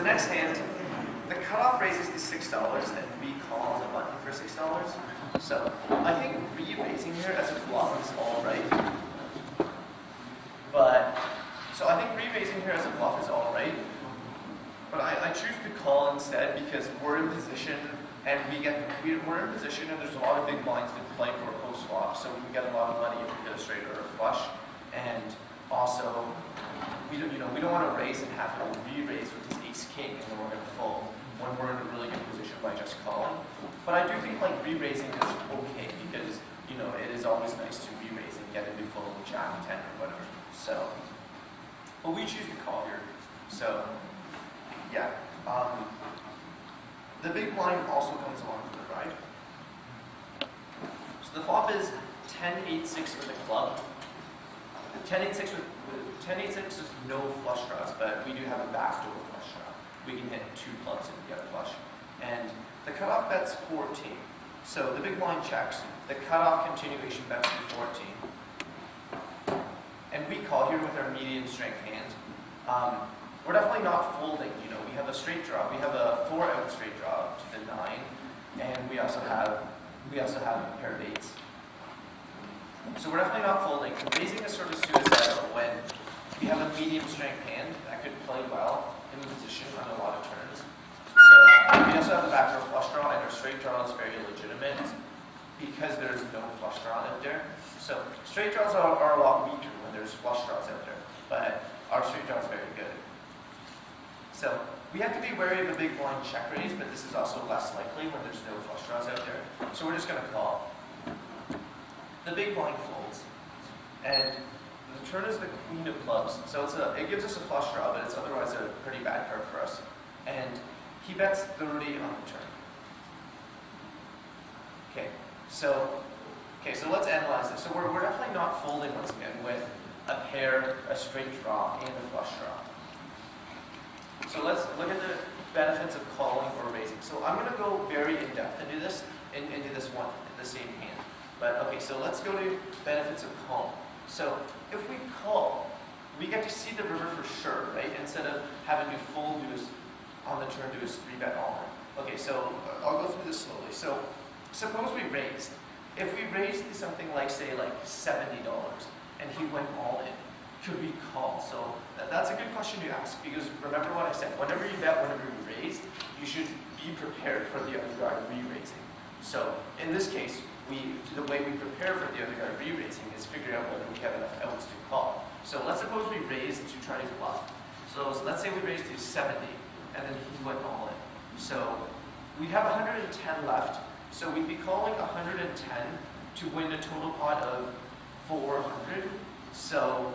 next hand, the cutoff raises is $6, and we call on the button for $6. So I think re-raising here as a bluff is all right. So I think re-raising here as a bluff is all right. But I choose to call instead because we're in position, and we're in position, and there's a lot of big blinds to play for a post flop, so we can get a lot of money if we get a straight or a flush. And also, we don't want to raise and have to re-raise with this ace king, and then we're going to fold when we're in a really good position by just calling. But I do think like re-raising is okay because it is always nice to re-raise and get into fold with jack 10 or whatever. So, but we choose to call here. So, yeah. The big blind also comes along for the ride. So the flop is 10-8-6 with a club. 10-8-6 with no flush draws, but we do have a backdoor flush draw. We can hit 2 clubs and get a flush. And the cutoff bet's 14. So the big blind checks. The cutoff continuation bets to 14. And we call here with our medium strength hand. We're definitely not folding. We have a straight draw. We have a 4-out straight draw to the 9, and we also have a pair of 8s. So we're definitely not folding. Raising is sort of suicidal when we have a medium strength hand that could play well in the position on a lot of turns. So we also have the backdoor flush draw, and our straight draw is very legitimate because there's no flush draw out there. So straight draws are a lot weaker when there's flush draws out there, but our straight draw is very good. So we have to be wary of a big blind check raise, but this is also less likely when there's no flush draws out there. So we're just going to call. The big blind folds, and the turn is the queen of clubs. So it gives us a flush draw, but it's otherwise a pretty bad card for us. And he bets 30 on the turn. So let's analyze this. So we're definitely not folding once again with a pair, a straight draw, and a flush draw. So let's look at the benefits of calling or raising. So I'm going to go very in depth into this one, in the same hand. But okay, so let's go to benefits of calling. So if we call, we get to see the river for sure, right? Instead of having to fold on the turn to his 3-bet all in. Okay, so I'll go through this slowly. So suppose we raised. If we raised something like, say, like $70, and he went all in, could we call? So that's a good question to ask, because remember what I said. Whenever you bet, whenever you raise, you should be prepared for the other guy re-raising. So in this case, the way we prepare for the other guy re-raising is figure out whether we have enough outs to call. So let's suppose we raised to try to bluff. So let's say we raised to 70, and then he went all in. So we have 110 left. So we'd be calling 110 to win a total pot of 400. So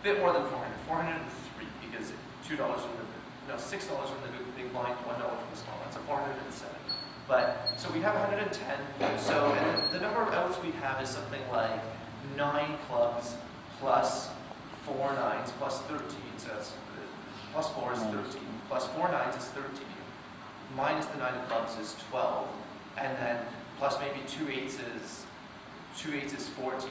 a bit more than 400, 403, because $6 from the big blind, $1 from the small one, so 407. But so we have 110. So and the number of outs we have is something like 9 clubs plus 4 nines plus 13. So that's plus 4 is 13. Plus 4 nines is 13. Minus the 9 of clubs is 12. And then plus maybe 2 eights is 14.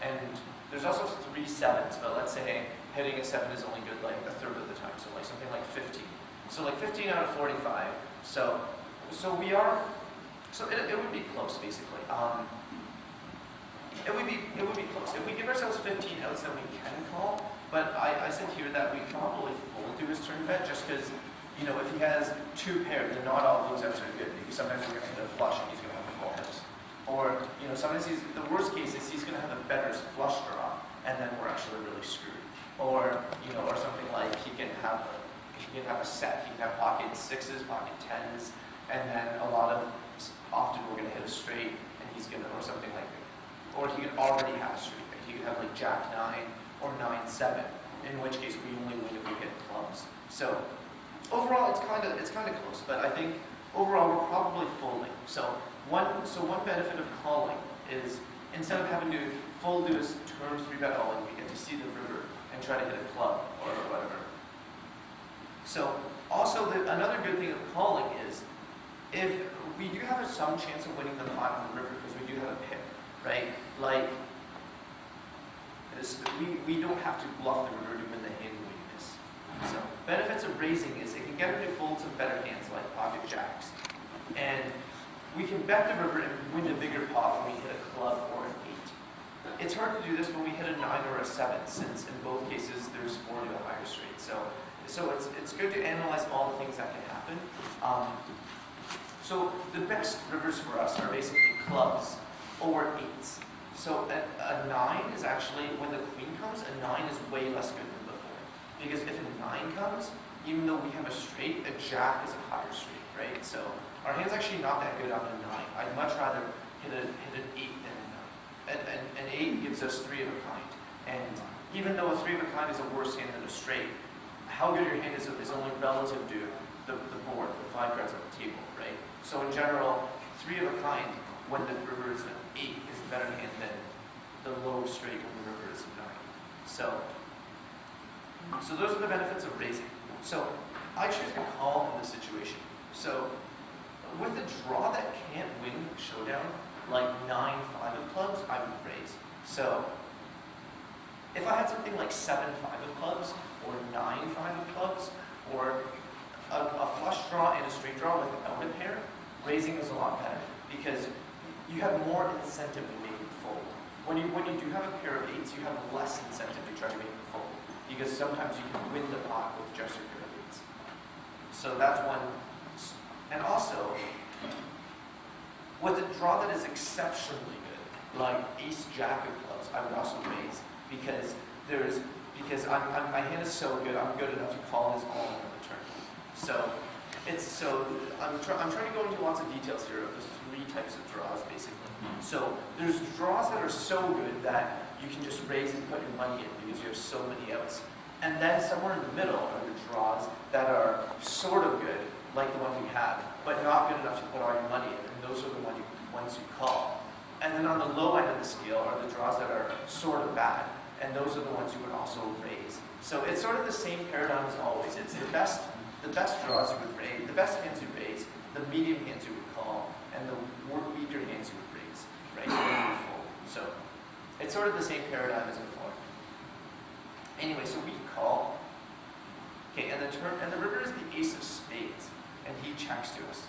And there's also 3 sevens, but let's say hitting a 7 is only good like a third of the time. So like something like 15. So like 15 out of 45. So it would be close basically. It would be close. If we give ourselves 15 outs, then we can call. But I said here that we probably fold to his turn bet just because, if he has 2 pairs, then not all those outs are good. Because sometimes we're going to hit a flush and he's going to have a full house. Or, sometimes the worst case is he's going to have a better flush draw, and then we're actually really screwed. Or, or something like he can have a set. He can have pocket 6s, pocket 10s, and then often we're going to hit a straight, and he's going to, or something like that. Or he could already have a straight. Right? He could have like Jack 9 or 9-7, in which case we only win if we hit clubs. So overall, it's kind of close, but I think overall we're probably folding. So one benefit of calling is instead of having to fold to his turn 3-bet all in, we get to see the river and try to hit a club or whatever. So also another good thing of calling is if we do have some chance of winning the pot in the river because we do have a pick, right? Like we don't have to bluff the river to win the hand we miss. So benefits of raising is it can get him to fold some better hands like pocket jacks. And we can bet the river and win a bigger pot when we hit a club or an 8. It's hard to do this when we hit a 9 or a 7, since in both cases there's 4 to a higher straight. So it's good to analyze all the things that can happen. So the best rivers for us are basically clubs or 8s. So a 9 is actually, when the queen comes, a 9 is way less good than before. Because if a 9 comes, even though we have a straight, a jack is a higher straight, right? So our hand's actually not that good on a 9. I'd much rather hit an 8 than a 9. An 8 gives us 3 of a kind. And even though a 3 of a kind is a worse hand than a straight, how good your hand is only relative to the board, the 5 cards on the table, right? So in general, 3 of a kind, when the river is an 8, is a better hand than the low straight when the river is a 9. So those are the benefits of raising. So I choose to call in this situation. So with a draw that can't win showdown, like 9-5 of clubs, I would raise. So if I had something like 7-5 of clubs, or 9-5 of clubs, or a flush draw and a straight draw without a pair, raising is a lot better because you have more incentive to make it fold. When you do have a pair of 8s, you have less incentive to try to make it fold because sometimes you can win the pot with just your pair of 8s. So that's one. And also, with a draw that is exceptionally good, like ace-jack of clubs, I would also raise because my hand is so good, I'm good enough to call his all on the turn. I'm trying to go into lots of details here of the 3 types of draws, basically. So there's draws that are so good that you can just raise and put your money in because you have so many outs. And then somewhere in the middle are the draws that are sort of good, like the ones we have, but not good enough to put all your money in, and those are the ones you call. And then on the low end of the scale are the draws that are sort of bad, and those are the ones you would also raise. So it's sort of the same paradigm as always. It's the best draws you would raise, the best hands you raise, the medium hands you would call, and the weaker hands you would raise, right? So it's sort of the same paradigm as before. Anyway, so we call. Okay, and the river is the ace of spades, and he checks to us.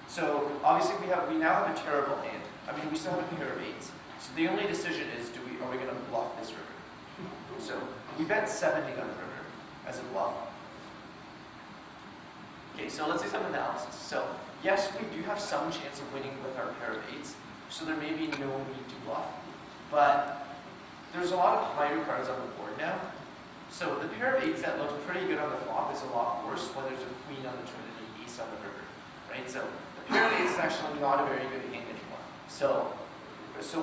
So obviously we now have a terrible hand. I mean, we still have a pair of 8s. So the only decision is, are we going to bluff this river? So we bet 70 on the river as a bluff. Okay, so let's do some analysis. So yes, we do have some chance of winning with our pair of 8s. So there may be no need to bluff, but there's a lot of higher cards on the board now. So the pair of 8s that looks pretty good on the flop is a lot worse when there's a queen on the turn and an ace on the river, right? So the pair of 8s is actually not a very good hand anymore. So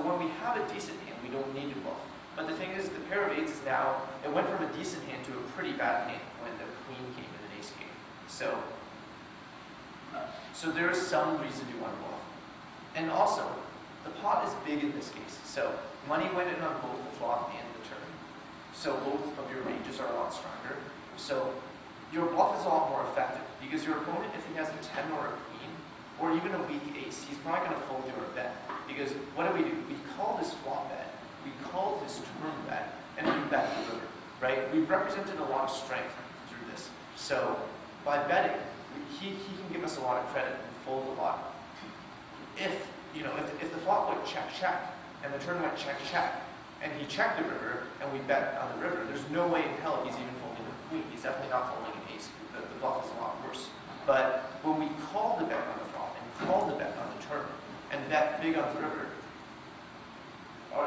when we have a decent hand, we don't need to bluff. But the thing is, the pair of 8s is now, it went from a decent hand to a pretty bad hand when the queen came and an ace came. So there is some reason to want to bluff. And also, the pot is big in this case. So money went in on both the flop and the turn. So both of your ranges are a lot stronger. So your bluff is a lot more effective because your opponent, if he has a 10 or a queen, or even a weak ace, he's probably going to fold your bet. Because what do? We call this flop bet, we call this turn bet, and we bet the river, right? We've represented a lot of strength through this. So by betting, he can give us a lot of credit and fold a lot. If the flop went check, check, and the turn went check, check, and he checked the river, and we bet on the river, there's no way in hell he's even folding the queen. He's definitely not folding an ace. The bluff is a lot worse. But when we call the bet on the flop, and call the bet on the turn, and bet big on the river,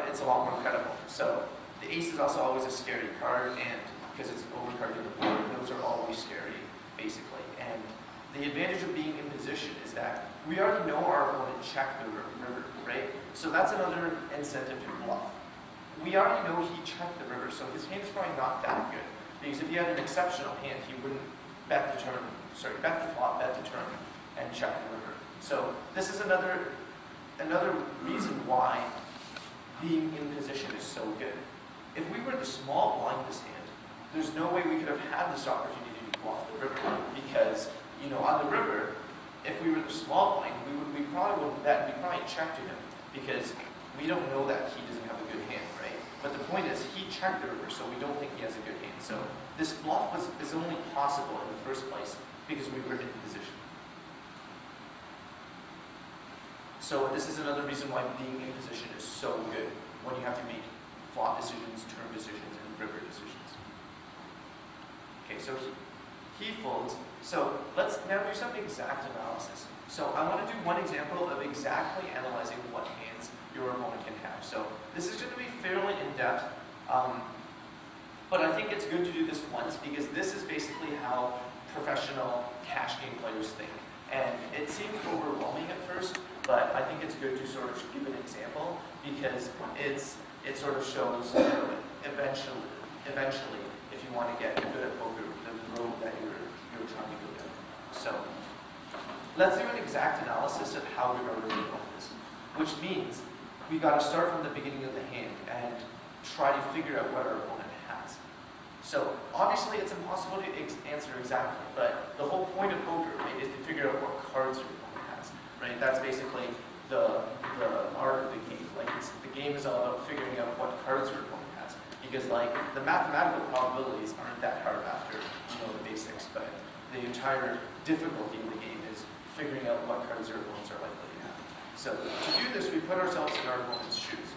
it's a lot more credible. So the ace is also always a scary card, and because it's overcarded the board, those are always scary, basically. And the advantage of being in position is that we already know our opponent checked the river, right? So that's another incentive to bluff. We already know he checked the river, so his hand is probably not that good. Because if he had an exceptional hand, he wouldn't bet the flop, bet the turn, and check the river. So this is another reason why being in position is so good. If we were the small blind this hand, there's no way we could have had this opportunity to bluff the river because, on the river, if we were the small blind, we probably wouldn't bet, we'd probably check to him because we don't know that he doesn't have a good hand, right? But the point is, he checked the river, so we don't think he has a good hand. So this bluff is only possible in the first place because we were in position. So this is another reason why being in position is so good when you have to make flop decisions, turn decisions, and river decisions. Okay, so he folds. So let's now do some exact analysis. So I want to do one example of exactly analyzing what hands your opponent can have. So this is going to be fairly in-depth, but I think it's good to do this once because this is basically how professional cash game players think. And it seems overwhelming at first, but I think it's good to sort of give an example because it sort of shows eventually, if you want to get good at poker, the road that you're trying to go down. So let's do an exact analysis of how we're going to do this, which means we got to start from the beginning of the hand and try to figure out what our opponent has. So obviously it's impossible to answer exactly, but the whole point of poker, right, is to figure out what cards your opponent has, right? That's basically the art of the game. Like the game is all about figuring out what cards your opponent has, because like the mathematical probabilities aren't that hard after you know the basics, but the entire difficulty of the game is figuring out what cards your opponents are likely to have. So to do this, we put ourselves in our opponent's shoes.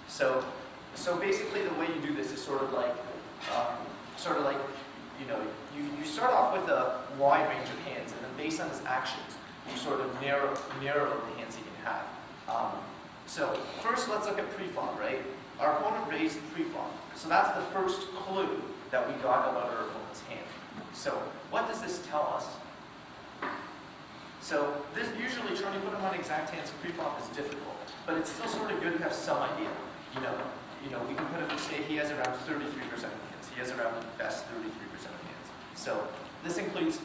So basically the way you do this is sort of like you know, you start off with a wide range of hands, and then based on his actions, you sort of narrow the hands he can have. So first, let's look at pre-flop, right? Our opponent raised pre-flop, so that's the first clue that we got about our opponent's hand. So what does this tell us? So this usually trying to put him on exact hands pre-flop is difficult, but it's still sort of good to have some idea. You know, we can put him and say he has around 33% of hands. He has around the best 33% of hands. So this includes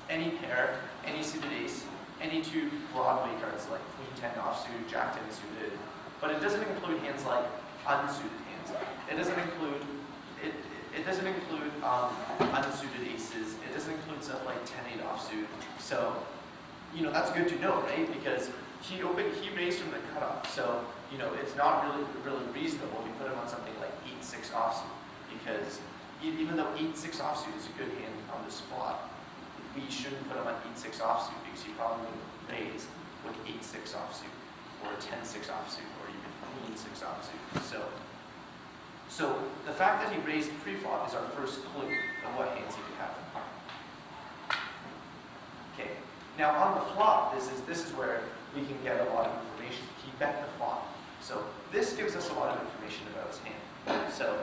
any pair, any suited ace, any two Broadway cards like Queen 10 offsuit, Jack 10 suited, but it doesn't include hands like unsuited hands. It doesn't include unsuited aces. It doesn't include stuff like 10-8 offsuit. So, you know, that's good to know, right? Because he raised from the cutoff. So, you know, it's not really reasonable to put him on something like 8-6 offsuit, because even though 8-6 offsuit is a good hand on this flop, we shouldn't put him on 8-6 offsuit because he probably wouldn't raise with 8-6 offsuit or 10-6 offsuit or even Queen 6 offsuit. So the fact that he raised pre-flop is our first clue of what hands he could have. Okay. Now on the flop, this is where we can get a lot of information. He bet the flop. So this gives us a lot of information about his hand. So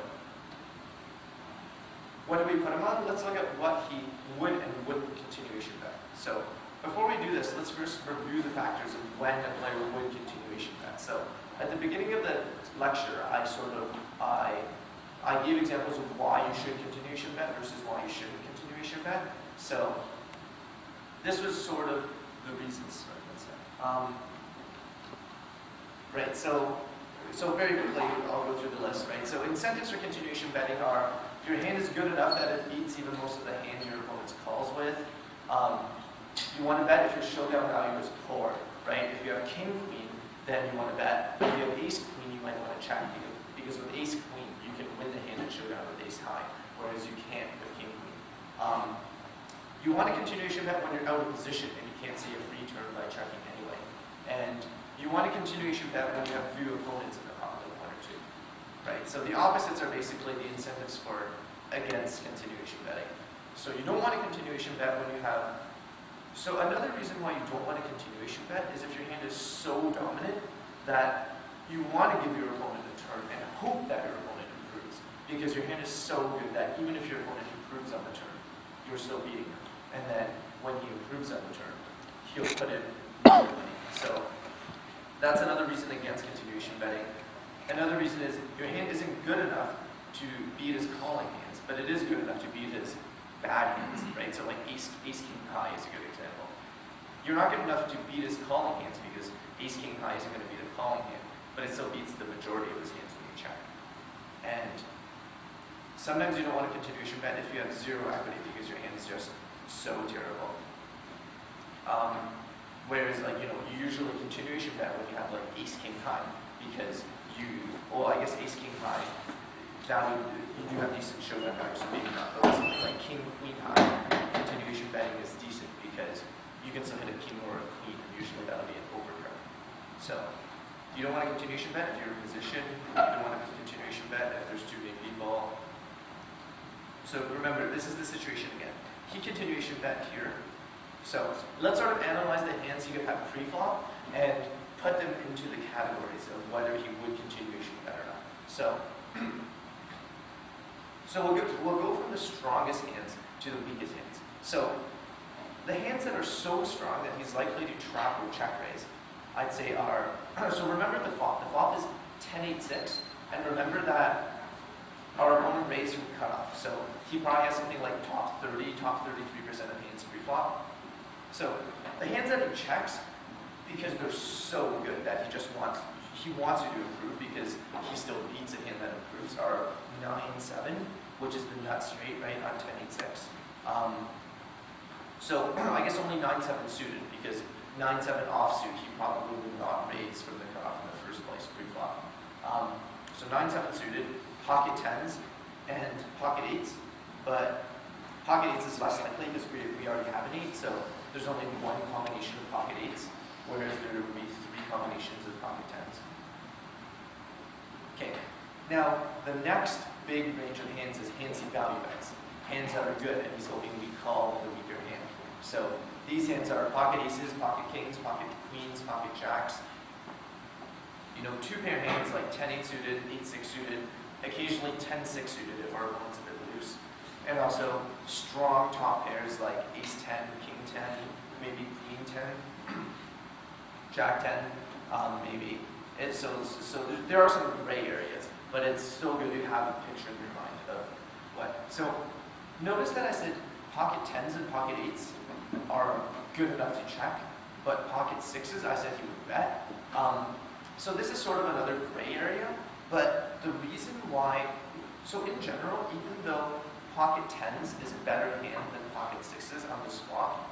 what do we put him on? Let's look at what he would and wouldn't continuation bet. So before we do this, let's first review the factors of when a player would continuation bet. So at the beginning of the lecture, I gave examples of why you should continuation bet versus why you shouldn't continuation bet. So this was sort of the reasons. Right, so very quickly, I'll go through the list, right? So incentives for continuation betting are, your hand is good enough that it beats even most of the hands your opponent's calls with. You want to bet if your showdown value is poor, right? If you have king, queen, then you want to bet. If you have ace, queen, you might want to check, because with ace, queen, you can win the hand and showdown with ace high, whereas you can't with king, queen. You want a continuation bet when you're out of position and you can't see a free turn by checking anyway. And you want a continuation bet when you have few opponents in the pot, like 1 or 2. Right? So the opposites are basically the incentives for against continuation betting. So you don't want a continuation bet when you have. So another reason why you don't want a continuation bet is if your hand is so dominant that you want to give your opponent a turn and hope that your opponent improves. Because your hand is so good that even if your opponent improves on the turn, you're still beating him. And then when he improves on the turn, he'll put in more money. So that's another reason against continuation betting. Another reason is your hand isn't good enough to beat his calling hands, but it is good enough to beat his bad hands, right? So like ace king high is a good example. You're not good enough to beat his calling hands because ace king high isn't going to beat a calling hand, but it still beats the majority of his hands when you check. And sometimes you don't want a continuation bet if you have zero equity because your hand is just so terrible. Whereas, like, you usually continuation bet when you have like ace king high, because well, I guess ace king high, you do have decent showdown value, so maybe not. But something like king queen high, continuation betting is decent because you can still hit a king or a queen, and usually that'll be an overcard. So you don't want a continuation bet if you're in position. You don't want a continuation bet if there's two big people. So remember, this is the situation again. He continuation bet here. So let's sort of analyze the hands you have pre-flop and put them into the categories of whether he would continuation bet or not. So we'll go from the strongest hands to the weakest hands. So the hands that are so strong that he's likely to trap or check raise, I'd say are, so remember the flop. The flop is 10-8-6, and remember that our opponent raised from cutoff. So he probably has something like top 30, top 33% of hands pre-flop. So the hands that he checks, because they're so good that he wants you to improve because he still beats a hand that improves, are 9-7, which is the nut straight, right, on 10-8-6. So I guess only 9-7 suited, because 9-7 offsuit he probably would not raise from the cutoff in the first place pre-flop. So 9-7 suited, pocket 10s, and pocket 8s, but pocket 8s is less likely because we already have an 8, so there's only one combination of pocket 8s, whereas there would be 3 combinations of pocket 10s. Okay, now the next big range of hands is hands he value bets. Hands that are good, and he's hoping we call the weaker hand. So these hands are pocket aces, pocket kings, pocket queens, pocket jacks. Two pair hands like 10-8 suited, 8-6 suited, occasionally 10-6 suited if our opponent's a bit loose. And also strong top pairs like ace-10, king-10, maybe queen-10, jack-10, maybe. So there are some gray areas, but it's still good to have a picture in your mind of what. So notice that I said pocket 10s and pocket 8s are good enough to check, but pocket 6s I said he would bet. So this is sort of another gray area, but the reason why, so in general, even though pocket 10s is a better hand than pocket 6s on the swap,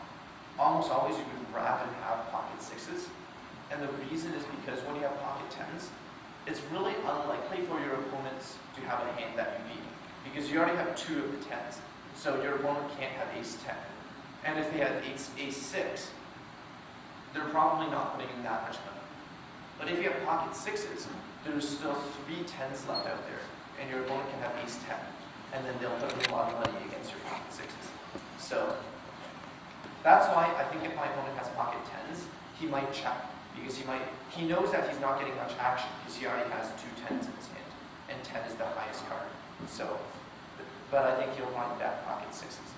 almost always you would rather have pocket 6s. And the reason is because when you have pocket 10s, it's really unlikely for your opponents to have a hand that you beat, because you already have 2 of the 10s. So your opponent can't have ace-10. And if they had ace-6, they're probably not putting in that much money. But if you have pocket 6s, there's still 3 10s left out there, and your opponent can have ace-10. And then they'll put in a lot of money against your pocket 6s. So that's why I think if my opponent has pocket 10s, he might check. Because he knows that he's not getting much action because he already has 2 10s in his hand, and 10 is the highest card. So, but I think he'll probably bet pocket 6s.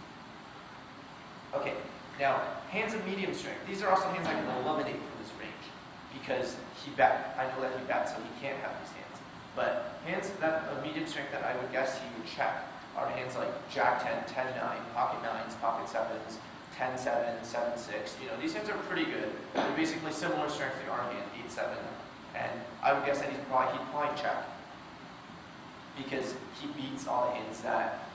Okay, now hands of medium strength. These are also hands I can eliminate from this range because I know that he bets, so he can't have these hands. But hands of medium strength that I would guess he would check are hands like jack-10, 10-9, pocket 9s, pocket 7s. 10-7, 7-6, these hands are pretty good. They're basically similar strength to our hand, 8-7, and I would guess that he'd probably check because he beats all the hands that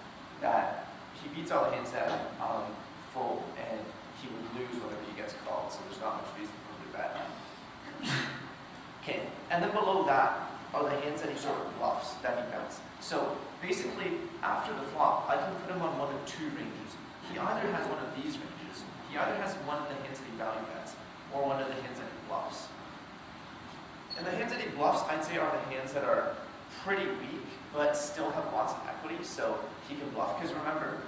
fold, and he would lose whenever he gets called. So there's not much reason for him to bet. Okay, and then below that are the hands that he sort of bluffs that he bets. So basically, after the flop, I can put him on one of 2 ranges. He either has one of these ranges, he either has one of the hands that he value bets, or one of the hands that he bluffs. And the hands that he bluffs, I'd say, are the hands that are pretty weak, but still have lots of equity, so he can bluff. Because remember,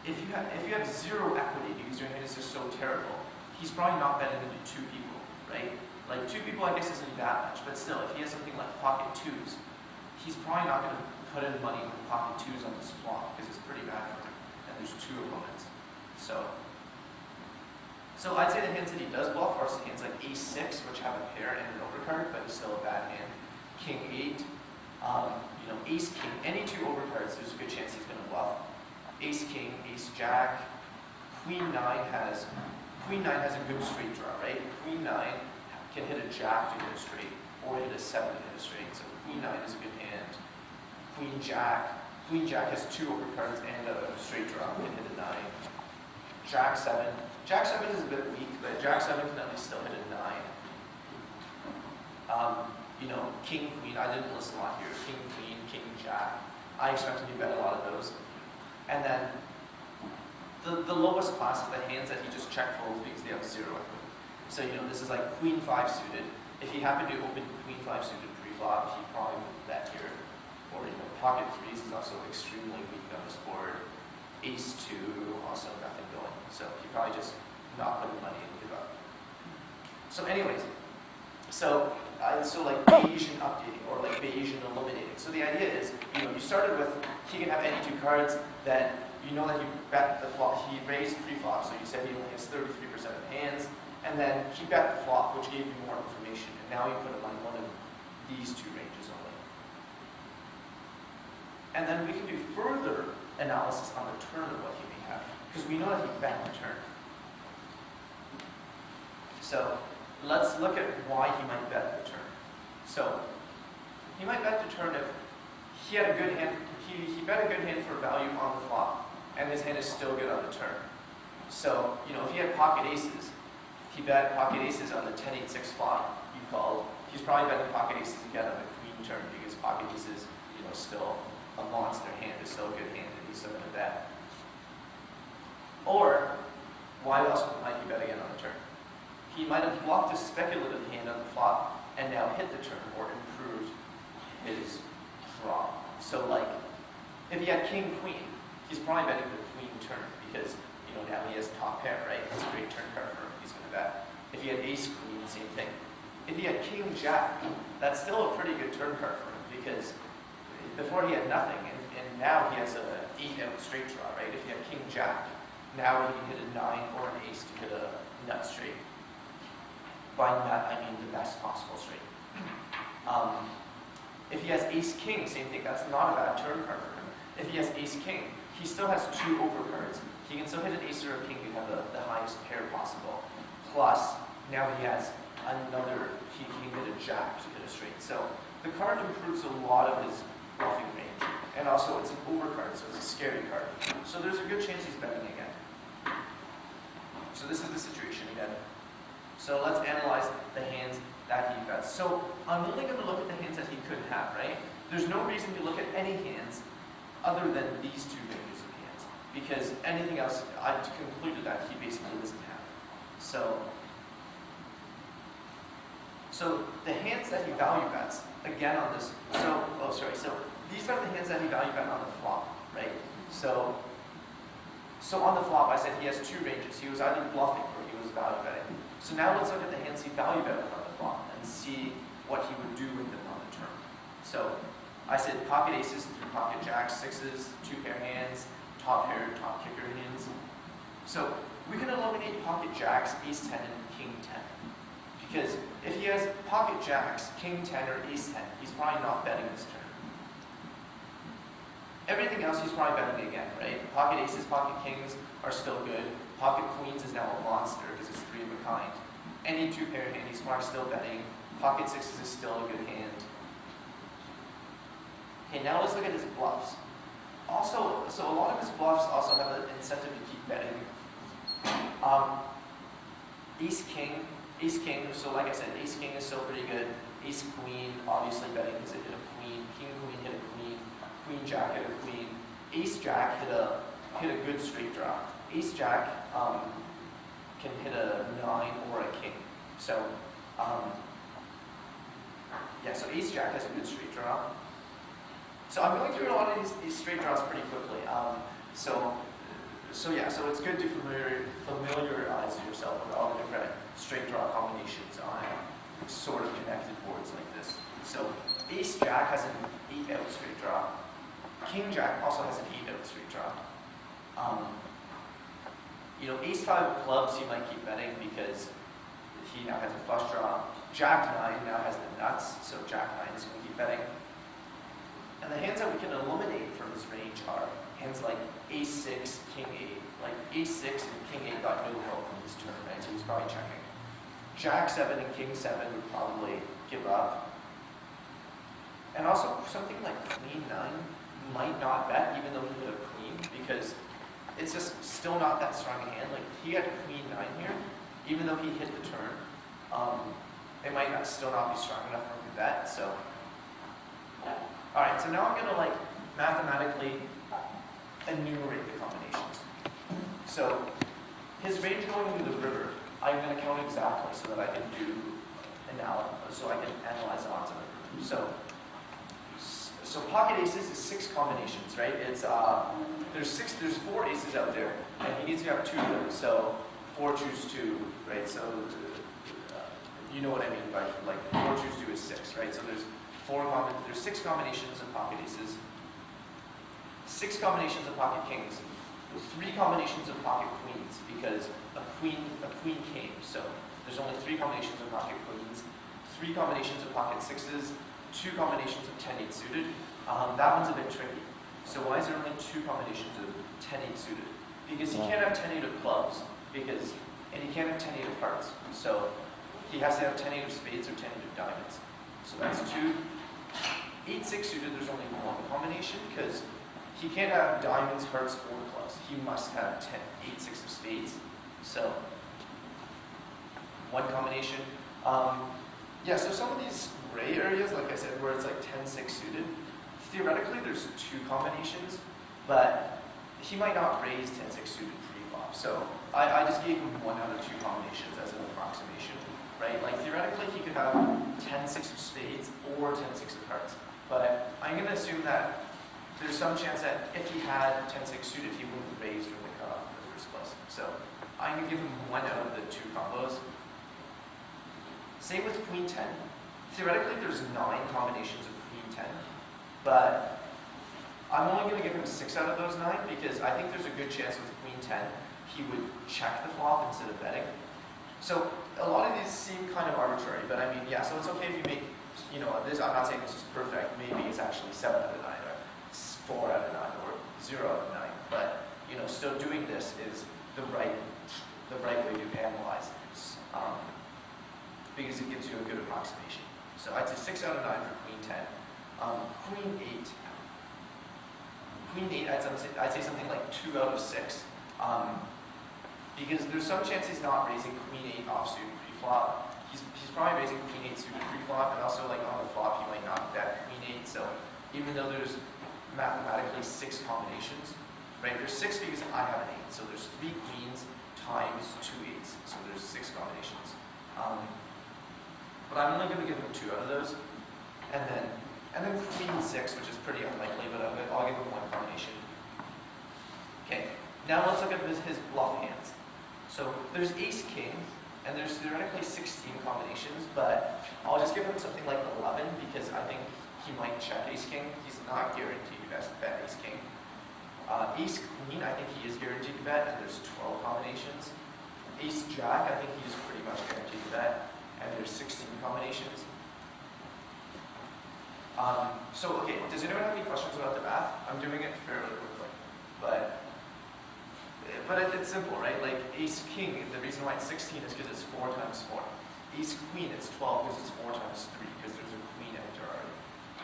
if you have 0 equity because your hand is just so terrible, he's probably not betting into 2 people, right? Like 2 people, I guess, isn't that much, but still, if he has something like pocket 2s, he's probably not going to put in money with pocket 2s on this flop because it's pretty bad for him, and there's 2 opponents. So I'd say the hands that he does bluff are hands like ace-6, which have a pair and an overcard, but it's still a bad hand. King-8, ace-king, any 2 overcards, there's a good chance he's going to bluff. Ace-king, ace-jack, queen-9 has a good straight draw, right? Queen-9 can hit a jack to hit a straight, or hit a 7 to hit a straight, so queen-9 is a good hand. Queen-jack has 2 overcards and a straight draw, can hit a 9. Jack-7, Jack 7 is a bit weak, but Jack 7 can at least still hit a 9. You know, King, Queen, I didn't list a lot here. King, Queen, King, Jack. I expect him to bet a lot of those. And then the lowest class is the hands that he just check folds because they have 0 equity. So, you know, this is like Queen 5 suited. If he happened to open Queen 5 suited pre-flop, he probably would bet here. Or, you know, pocket 3s is also extremely weak on this board. Ace 2, also nothing going. So he probably just not putting money in give up. So anyways, so like Bayesian updating or like Bayesian eliminating. So the idea is, you know, you started with, he can have any 2 cards that you know that he bet the flop, he raised pre-flop, so you said he only has 33% of hands, and then he bet the flop, which gave you more information, and now you put him on one of these 2 ranges only. And then we can do further analysis on the turn of what he may have, because we know that he bet the turn. So let's look at why he might bet the turn. So he might bet the turn if he had a good hand, he bet a good hand for value on the flop, and his hand is still good on the turn. So, you know, if he had pocket aces, he bet pocket aces on the 10-8-6 flop, you called. He's probably betting pocket aces again on the queen turn because pocket aces, you know, still a monster hand, is still a good hand, and he's still going to bet. Or, why else might he bet again on the turn? He might have blocked a speculative hand on the flop and now hit the turn or improved his draw. So like, if he had king, queen, he's probably betting the queen turn because, you know, now he has top pair, right? That's a great turn card for him. He's going to bet. If he had ace, queen, same thing. If he had king, jack, that's still a pretty good turn card for him because before he had nothing, and now he has a 8-out straight draw, right? If he had king, jack, now he can hit a 9 or an ace to hit a nut straight. By nut, I mean the best possible straight. If he has ace-king, same thing. That's not a bad turn card for him. If he has ace-king, he still has 2 overcards. He can still hit an ace or a king to have the highest pair possible. Plus, now he has another, he can hit a jack to hit a straight. So the card improves a lot of his bluffing range. And also, it's an overcard, so it's a scary card. So there's a good chance he's betting again. So this is the situation again. So let's analyze the hands that he bets. So I'm only going to look at the hands that he could have, right? There's no reason to look at any hands other than these 2 ranges of hands. Because anything else, I've concluded that he basically doesn't have. So the hands that he value bets, again on this, so these are the hands that he value bet on the flop, right? So on the flop, I said he has 2 ranges. He was either bluffing or he was value betting. So now let's look at the hands he value betted on the flop and see what he would do with them on the turn. So I said pocket aces through pocket jacks, 6s, 2 pair hands, top pair, top kicker hands. So we can eliminate pocket jacks, ace 10, and king 10. Because if he has pocket jacks, king 10, or ace 10, he's probably not betting this turn. Everything else he's probably betting again, right? Pocket aces, pocket kings are still good. Pocket queens is now a monster because it's 3 of a kind. Any 2 pair hand he's probably still betting. Pocket 6s is still a good hand. Okay, now let's look at his bluffs. Also, so a lot of his bluffs also have an incentive to keep betting. Ace king, so like I said, ace king is still pretty good. Ace queen, obviously betting because it hit a queen. King queen hit a queen. Queen jack hit a queen. Ace jack hit a good straight draw. Ace jack can hit a 9 or a king. So so ace jack has a good straight draw. So I'm going through a lot of these straight draws pretty quickly. So it's good to familiarize yourself with all the different straight draw combinations on sort of connected boards like this. So ace jack has an 8-out straight draw. King jack also has an 8-out straight draw. You know, ace 5 of clubs you might keep betting because he now has a flush draw. Jack 9 now has the nuts, so Jack 9 is going to keep betting. And the hands that we can eliminate from his range are hands like ace 6, king 8. Like ace 6 and king 8 got no help from his turn, right? So he's probably checking. Jack 7 and king 7 would probably give up. And also something like queen 9 might not bet even though he hit a queen because it's just still not that strong a hand. Like he had queen 9 here, even though he hit the turn, it might still not be strong enough for him to bet. So, all right. So now I'm gonna like mathematically enumerate the combinations. So his range going into the river, I'm gonna count exactly so that I can do so I can analyze odds of it. So pocket aces is 6 combinations, right? It's there's 4 aces out there, and he needs to have 2 of them. So 4 choose 2, right? So you know what I mean by like 4 choose 2 is 6, right? So there's 6 combinations of pocket aces, 6 combinations of pocket kings, 3 combinations of pocket queens because a queen came. So there's only 3 combinations of pocket queens, 3 combinations of pocket sixes, 2 combinations of 10-8 suited. That one's a bit tricky. So why is there only 2 combinations of 10-8 suited? Because he can't have 10-8 of clubs, and he can't have 10-8 of hearts. So he has to have 10-8 of spades or 10-8 of diamonds. So that's 2. 8-6 suited, there's only 1 combination because he can't have diamonds, hearts, or clubs. He must have 8-6 of spades. So 1 combination. Yeah, so some of these gray areas, like I said, where it's like 10-6 suited, theoretically there's 2 combinations, but he might not raise 10-6 suited pre-flop. So I just gave him 1 out of 2 combinations as an approximation, right? Like theoretically he could have 10-6 of spades or 10-6 of hearts, but I'm going to assume that there's some chance that if he had 10-6 suited, he wouldn't raise from the cutoff in the first place. So I'm going to give him 1 out of the 2 combos. Same with queen 10. Theoretically, there's 9 combinations of queen 10, but I'm only going to give him 6 out of those 9 because I think there's a good chance with queen 10 he would check the flop instead of betting. So a lot of these seem kind of arbitrary, but I mean, yeah, so it's okay if you make, this, I'm not saying this is perfect, maybe it's actually 7 out of 9, or 4 out of 9, or 0 out of 9, but, still doing this is the right way to analyze this. Because it gives you a good approximation. So I'd say 6 out of 9 for queen 10. Queen 8. Queen 8, I'd say something like 2 out of 6. Because there's some chance he's not raising queen 8 offsuit pre-flop. He's probably raising queen 8 suited pre-flop, and also like on the flop he might not bet queen 8. So even though there's mathematically 6 combinations, right? There's 6 because I have an 8. So there's 3 queens times 2 8s. So there's 6 combinations. But I'm only going to give him 2 out of those, and then queen 6, which is pretty unlikely, but I'll give him 1 combination. Okay, now let's look at his bluff hands. So there's ace king, and there's theoretically 16 combinations, but I'll just give him something like 11 because I think he might check ace king. He's not guaranteed to bet ace king. Ace queen, I think he is guaranteed to bet, and there's 12 combinations. Ace jack, I think he is pretty much guaranteed to bet, and there's 16 combinations. So, okay, does anyone have any questions about the math? I'm doing it fairly quickly, but it's simple, right? Like ace king, the reason why it's 16 is because it's 4 times 4. Ace queen, it's 12 because it's 4 times 3 because there's a queen in it already.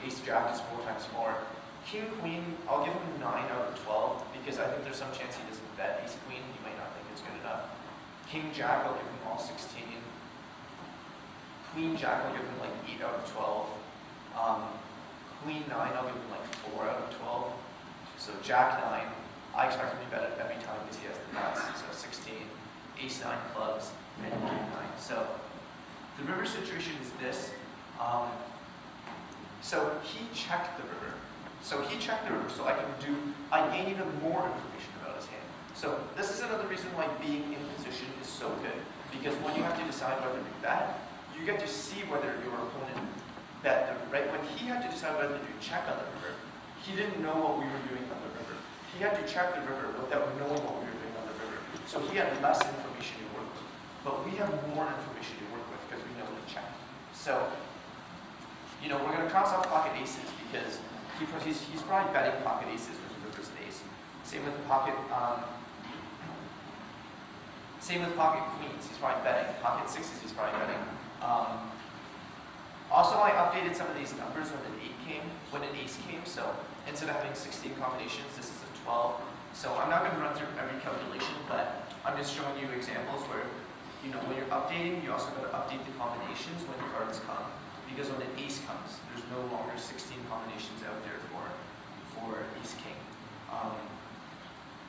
Ace jack is 4 times 4. King queen, I'll give him 9 out of 12 because I think there's some chance he doesn't bet ace queen. He might not think it's good enough. King jack, I'll give him all 16. Queen jack, I'll give him like 8 out of 12. Queen 9, I'll give him like 4 out of 12. So jack 9, I expect him to bet it every time because he has the nuts. So 16, ace 9 clubs, and king 9. So the river situation is this. So he checked the river. So I gain even more information about his hand. So this is another reason why being in position is so good. Because when you have to decide whether to bet, you get to see whether your opponent bet, right? When he had to decide whether to check on the river, he didn't know what we were doing on the river. He had to check the river without knowing what we were doing on the river. So he had less information to work with. But we have more information to work with because we know to check. So, we're going to cross off pocket aces because he's probably betting pocket aces with the river's an ace. Same with pocket queens, he's probably betting. Pocket sixes, he's probably betting. Also, I updated some of these numbers when an ace came. So instead of having 16 combinations, this is a 12. So I'm not going to run through every calculation, but I'm just showing you examples where, when you're updating, you also got to update the combinations when cards come. Because when an ace comes, there's no longer 16 combinations out there for ace king.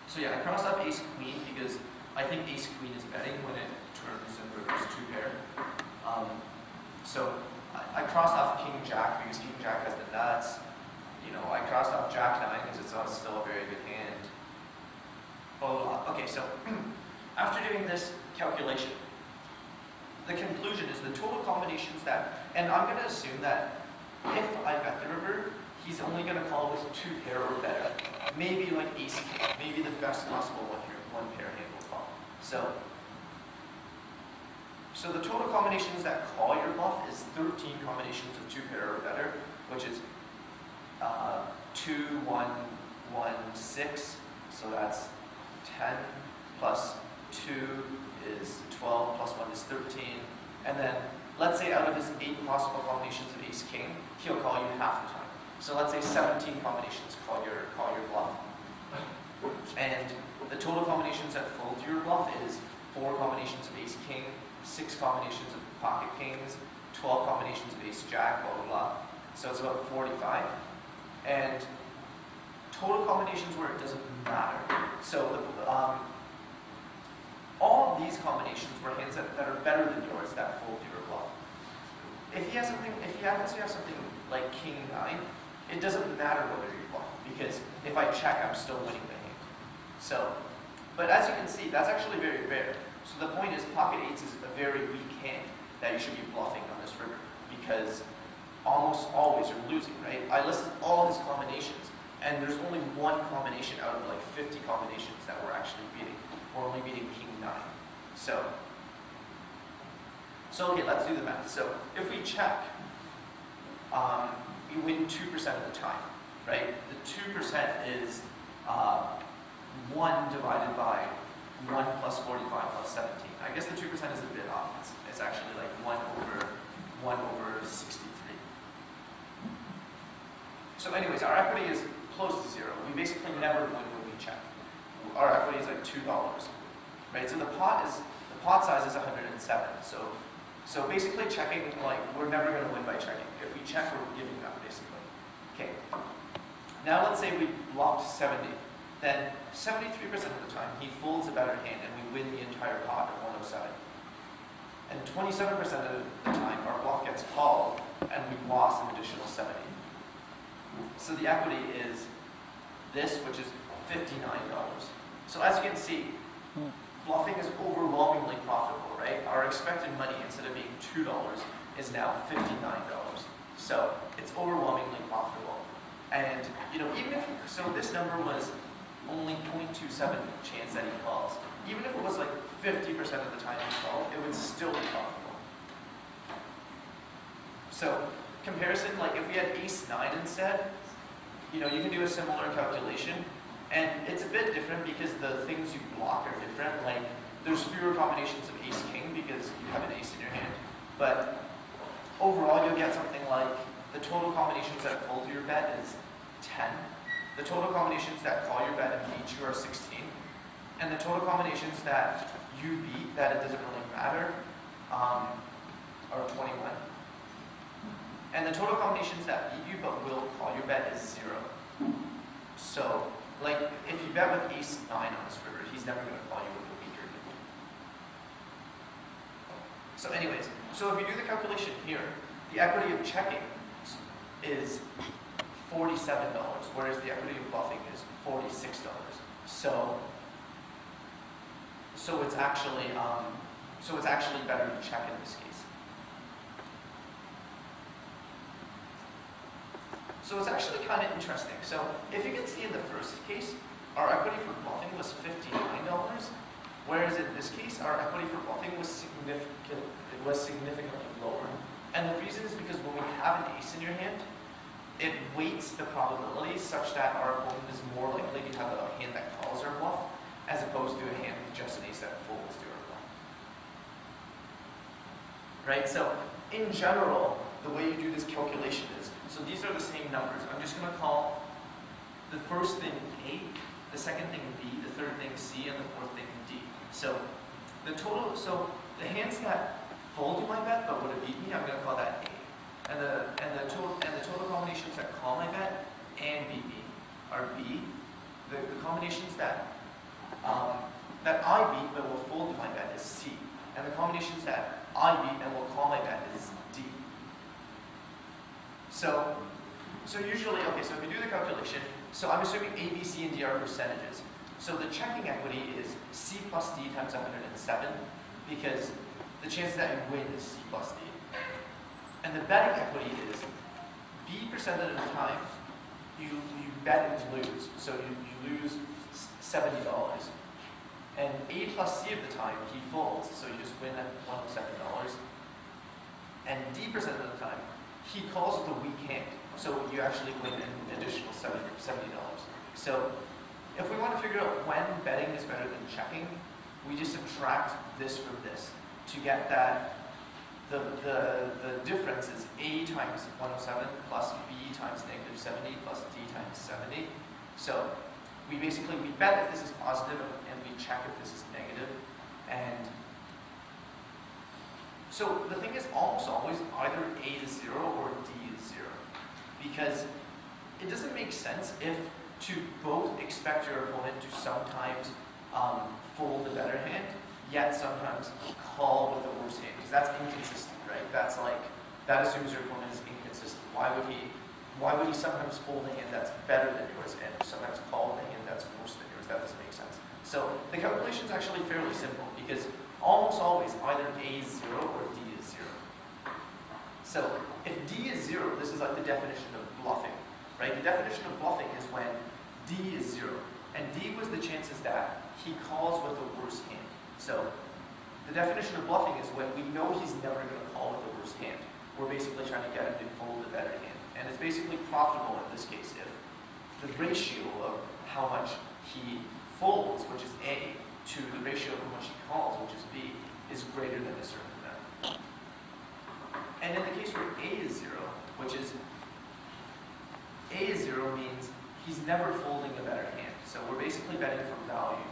So yeah, I crossed off ace queen because I think ace queen is betting when it turns and reverse two pair. So I crossed off king jack because king jack has the nuts. I crossed off jack nine because it's still a very good hand. Okay, so after doing this calculation, the conclusion is the total combinations that, and I'm going to assume that if I bet the river, he's only going to call with two pair or better. Maybe like ace king, maybe the best possible one pair hand will call. So the total combinations that call your bluff is 13 combinations of two pair or better, which is 2, 1, 1, 6. So that's 10 plus 2 is 12 plus 1 is 13. And then let's say out of his 8 possible combinations of ace king, he'll call you half the time. So let's say 17 combinations call your bluff. And the total combinations that fold to your bluff is 4 combinations of ace king, 6 combinations of pocket kings, 12 combinations of ace jack, blah, blah, blah. So it's about 45. And total combinations where it doesn't matter. So all of these combinations were hands that are better than yours that fold to your bluff. If he happens to have something like king 9, it doesn't matter whether you bluff, because if I check, I'm still winning the hand. But as you can see, that's actually very rare. So the point is, pocket eights is a very weak hand that you should be bluffing on this river, because almost always you're losing, right? I listed all his combinations, and there's only one combination out of like 50 combinations that we're actually beating. We're only beating king 9. So okay, let's do the math. So if we check, we win 2% of the time, right? The 2% is 1 divided by 1 plus 45 plus 17. I guess the 2% is a bit off. It's actually like 1 over 63. So anyways, our equity is close to 0. We basically never win when we check. Our equity is like $2, right? So the pot size is 107. So basically checking, like, we're never going to win by checking. If we check, we're giving up, basically. Okay. Now let's say we blocked 70. Then 73% of the time, he folds a better hand and we win the entire pot of 107. And 27% of the time, our bluff gets called and we've lost an additional 70. So the equity is this, which is $59. So as you can see, bluffing is overwhelmingly profitable, right? Our expected money, instead of being $2, is now $59. So it's overwhelmingly profitable. And even if so, this number was only 0.27 chance that he calls. Even if it was like 50% of the time he called, it would still be profitable. So comparison, like if we had ace 9 instead, you can do a similar calculation. And it's a bit different because the things you block are different. Like, there's fewer combinations of ace king because you have an ace in your hand. But overall, you'll get something like the total combinations that fold to your bet is 10. The total combinations that call your bet and beat you are 16. And the total combinations that you beat, that it doesn't really matter, are 21. And the total combinations that beat you but will call your bet is 0. So, like, if you bet with ace 9 on this river, he's never going to call you with a weaker hand. So anyways, so if you do the calculation here, the equity of checking is $47, whereas the equity of bluffing is $46. So it's actually better to check in this case. So it's actually kind of interesting. So if you can see in the first case, our equity for bluffing was $59, whereas in this case, our equity for bluffing was significantly lower. And the reason is because when we have an ace in your hand, it weights the probabilities such that our opponent is more likely to have a hand that calls our bluff, as opposed to a hand with just an ace that folds to our bluff. Right? So in general, the way you do this calculation is, so these are the same numbers. I'm just going to call the first thing A, the second thing B, the third thing C, and the fourth thing D. So the total, so the hands that fold to my bet but would have beat me, I'm going to call that A. And the total combinations that call my bet and beat me are B. The combinations that I beat but will fold to my bet is C. And the combinations that I beat and will call my bet is D. So usually, okay, so if you do the calculation, so I'm assuming A, B, C, and D are percentages. So the checking equity is C plus D times 107, because the chances that you win is C plus D. And the betting equity is B% of the time you bet and lose. So you lose $70. And A plus C of the time he folds, so you just win at $107. And D% of the time he calls with a weak hand, so you actually win an additional $70. So if we want to figure out when betting is better than checking, we just subtract this from this to get that the difference is A times 107 plus B times negative 70 plus D times 70. So we bet if this is positive and we check if this is negative. And so the thing is almost always either A is 0 or D is 0. Because it doesn't make sense if to both expect your opponent to sometimes fold the better hand, yet sometimes call with the worse hand, because that's inconsistent, right? That assumes your opponent is inconsistent. Why would he sometimes fold a hand that's better than yours and sometimes call the hand that's worse than yours? That doesn't make sense. So the calculation is actually fairly simple, because almost always either A is 0 or D is 0. So if D is 0, this is like the definition of bluffing, right? The definition of bluffing is when D is 0. And D was the chances that he calls with the worst hand. So the definition of bluffing is when we know he's never going to call with the worst hand. We're basically trying to get him to fold the better hand. And it's basically profitable in this case if the ratio of how much he folds, which is A, to the ratio of how much he calls, which is B, is greater than a certain amount. And in the case where A is 0, which is A is 0 means he's never folding a better hand. So we're basically betting for value.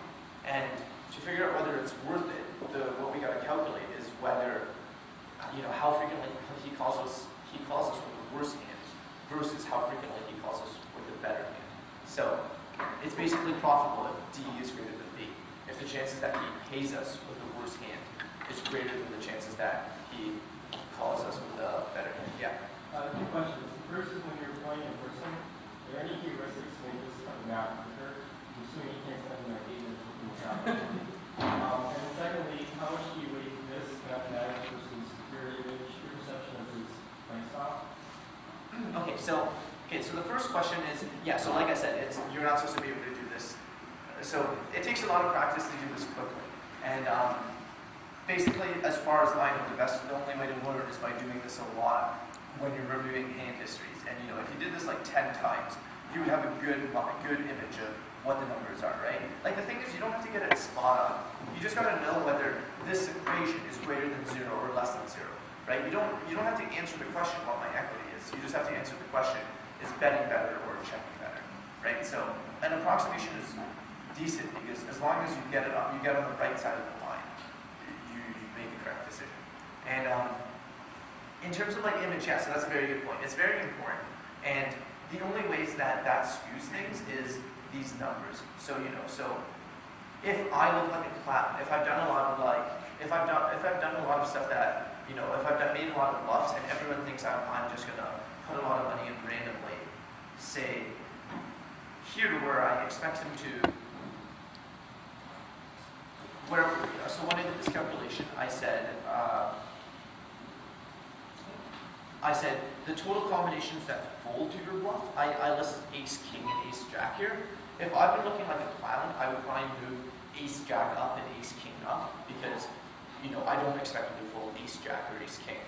And to figure out whether it's worth it, what we got to calculate is whether, how frequently he calls us with the worst hand versus how frequently he calls us with the better hand. So it's basically profitable if D is greater than B. If the chances that he pays us with the worst hand is greater than the chances that he calls us with the better hand. Yeah. Two questions. The first is when you're playing in person, are there any heuristics to make this coming out quicker? I'm assuming you can't send like 8 minutes from the shot. And then secondly, how much do you weight this mathematics versus your image, your perception of his play style? Okay, so the first question is, so like I said, you're not supposed to be able to do this. So it takes a lot of practice to do this quickly. And basically, as far as I know, the only way to learn is by doing this a lot when you're reviewing hand histories. And if you did this like 10 times, you would have a good image of what the numbers are, right? Like the thing is, you don't have to get it spot on. You just gotta know whether this equation is greater than 0 or less than 0, right? You don't have to answer the question what my equity is. You just have to answer the question, is betting better or checking better, right? So an approximation is decent because as long as you get it on the right side of the line, you make the correct decision. And in terms of like image, so that's a very good point. It's very important. And the only ways that skews things is these numbers. So if I look like a clown, if I've done a lot of if I've done a lot of stuff that if I've made a lot of bluffs and everyone thinks I'm just gonna put a lot of money in randomly, say here to where I expect him to. So when I did this calculation, I said the total combinations that fold to your bluff, I listed ace king and ace jack here. If I've been looking like a clown, I would try and move ace jack up and ace king up because I don't expect him to fold ace jack or ace king.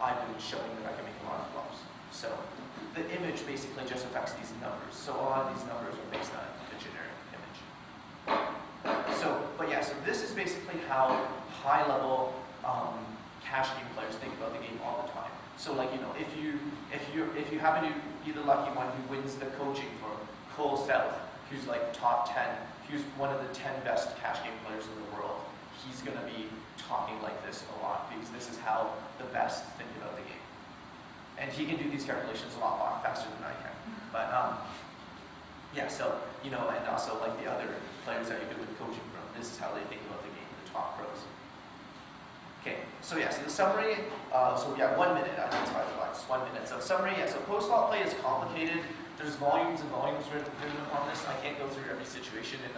I've been showing that I can make a lot of bluffs. So the image basically just affects these numbers. So a lot of these numbers are based on the generic image. So this is basically how high-level cash game players think about the game all the time. So if you happen to be the lucky one who wins the coaching from Cole South who's like top 10, who's one of the 10 best cash game players in the world, he's going to be talking like this a lot because this is how the best think about the game. And he can do these calculations a lot faster than I can. But yeah, so, you know, and also like the other players that you get with coaching from, this is how they think about the game, the top pros. Okay, so yeah, so the summary, so we have 1 minute, that's 5 bucks, 1 minute. So summary, yeah, so post-flop play is complicated. There's volumes and volumes written upon this. I can't go through every situation in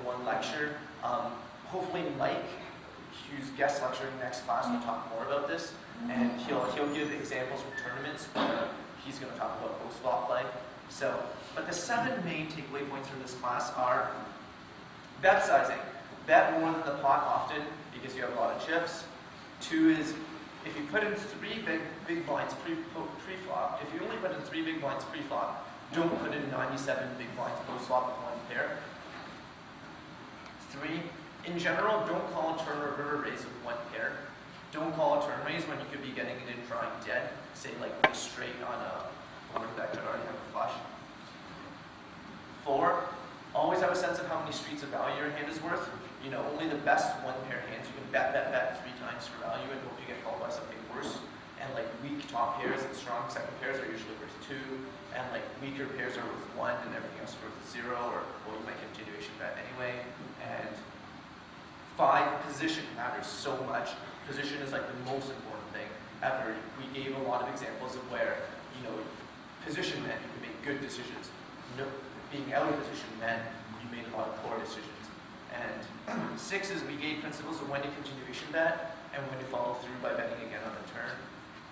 one lecture. Hopefully Mike, who's guest lecturing next class, will talk more about this, and he'll give examples from tournaments where he's going to talk about post-flop play. So, but the 7 main takeaway points from this class are bet sizing. Bet more than the pot often because you have a lot of chips. 2 is if you put in 3 big blinds pre-flop, if you only put in 3 big blinds pre-flop, don't put in 97 big blinds post-flop with 1 pair. 3, in general, don't call a turn or river raise with 1 pair. Don't call a turn raise when you could be getting it in drawing dead. Say like a straight on a board that could already have a flush. 4, always have a sense of how many streets of value your hand is worth. You know, only the best 1 pair hands you can bet 3 times for value and hope you get called by something worse. And like weak top pairs and strong second pairs are usually worth 2, and like weaker pairs are worth 1 and everything else is worth 0, or well, you might continuation bet anyway. And 5, position matters so much. Position is like the most important thing ever. We gave a lot of examples of where, you know, position meant you could make good decisions. No, being out of position meant you made a lot of poor decisions. And 6 is we gave principles of when to continuation bet and when to follow through by betting again on the turn.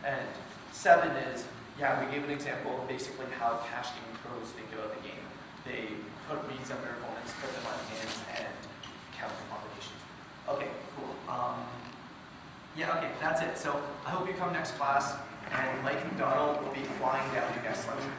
And 7 is, yeah, we gave an example of basically how cash game pros think about the game. They put reads on their opponents, put them on hands, and count the combinations. Okay, cool. Yeah, okay, that's it. So I hope you come next class, and Mike McDonald will be flying down to guest lecture.